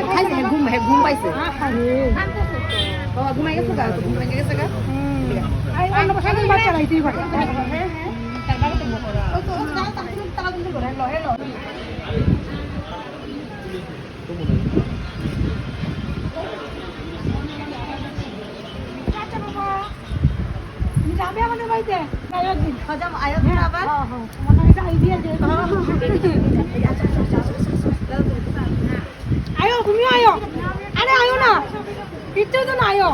খাইছে ঘুম পাইছে ঘুমাই গেছে গা ঘুমাই গেছে গা অন্য বছর বাচ্চা রাইতেই পারে যাবে আমাদের বাড়িতে একদিন আবার মনে হয় আইডিয়া দিয়ে আয়ো তুমিও আয়ো আরে আয়ো না কিচ্ছু তো না আয়ো